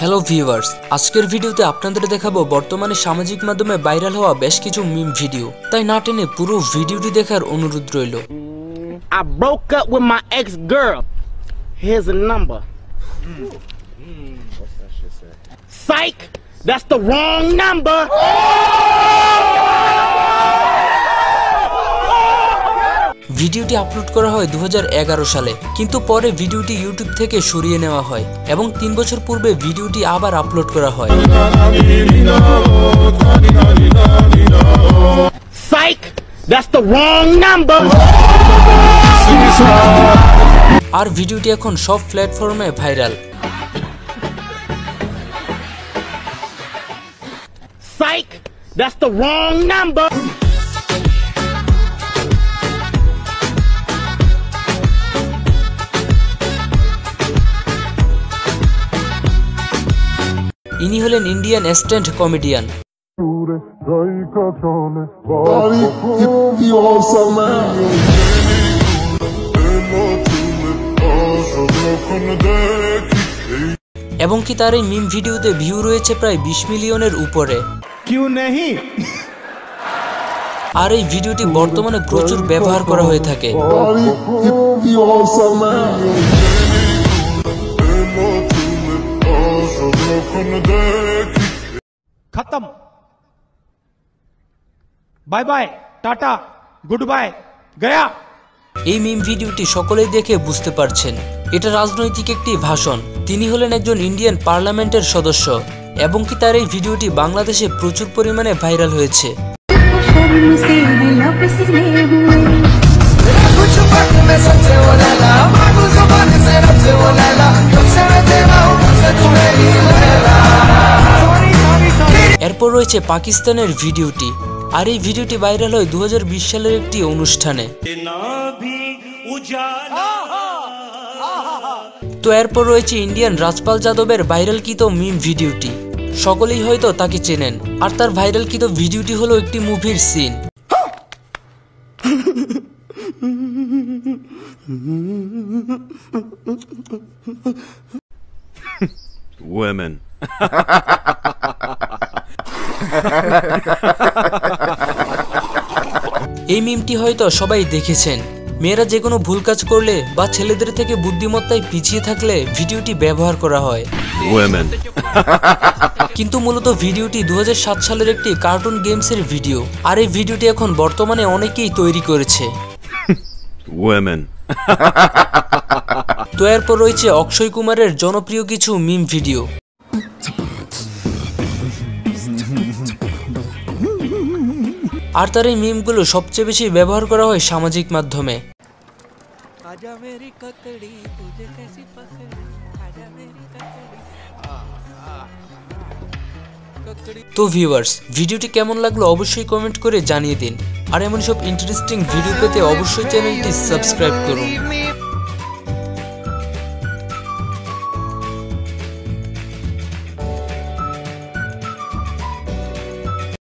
Hello viewers, আজকের ভিডিওতে আপনাদের দেখাবো বর্তমানে সামাজিক মাধ্যমে ভাইরাল হওয়া বেশ কিছু মিম ভিডিও। তাই না টেনে পুরো ভিডিওটি দেখার অনুরোধ রইল। I broke up with my ex-girl. Here's a number. What's that shit say? Psych! That's the wrong number! ভিডিওটি আপলোড করা হয় 2011 সালে, কিন্তু পরে ভিডিওটি ইউটিউব থেকে সরিয়ে নেওয়া হয় এবং 3 বছর পূর্বে ভিডিওটি আবার আপলোড করা হয়। Psych! That's the wrong number! আর ভিডিওটি এখন সব প্ল্যাটফর্মে viral. Psych! That's the wrong number! ইনি হলেন ইন্ডিয়ান স্ট্যান্ড কমেডিয়ান। এবং কি তার এই মিম ভিডিওতে ভিউ রয়েছে প্রায় 20 মিলিয়নের উপরে। আর এই ভিডিওটি বর্তমানে প্রচুর ব্যবহার করা হয়ে থাকে। खत्म bye bye tata goodbye गया। এই মিম ভিডিওটি সকলেই দেখে বুঝতে পারছেন এটা রাজনৈতিক একটি ভাষণ। তিনি হলেন একজন ইন্ডিয়ান পার্লামেন্টের সদস্য এবং কি তার এই ভিডিওটি বাংলাদেশে প্রচুর পরিমাণে ভাইরাল হয়েছে। এরপর রয়েছে পাকিস্তানের ভিডিওটি, আর এই ভিডিওটি ভাইরাল হয় 2020 সালের একটি অনুষ্ঠানে। তো এরপর রয়েছে ইন্ডিয়ান রাজপাল যাদবের ভাইরালকৃত মিম ভিডিওটি। সকলেই হয়তো তাকে চেনেন, আর তার ভাইরালকৃত ভিডিওটি হলো একটি মুভির সিন। Women. এই মিমটি হয়তো সবাই দেখেছেন। মেয়েরা যে কোনো ভুল কাজ করলে বা ছেলেদের থেকে বুদ্ধিমত্তায় পিছিয়ে থাকলে ভিডিওটি ব্যবহার করা হয়। Women. কিন্তু মূলত ভিডিওটি 2007 সালের একটি কার্টুন গেমসের ভিডিও, আর এই ভিডিওটি এখন বর্তমানে অনেকেই তৈরি করেছে। Women. তো এরপর রয়েছে অক্ষয় কুমারের জনপ্রিয় কিছু মিম ভিডিও। আর তার এই মিমগুলো সবচেয়ে বেশি ব্যবহার করা হয় সামাজিক মাধ্যমে। তো ভিউয়ার্স, ভিডিওটি কেমন লাগলো অবশ্যই কমেন্ট করে জানিয়ে দিন, আর এমন সব ইন্টারেস্টিং ভিডিও পেতে অবশ্যই চ্যানেলটি সাবস্ক্রাইব করুন।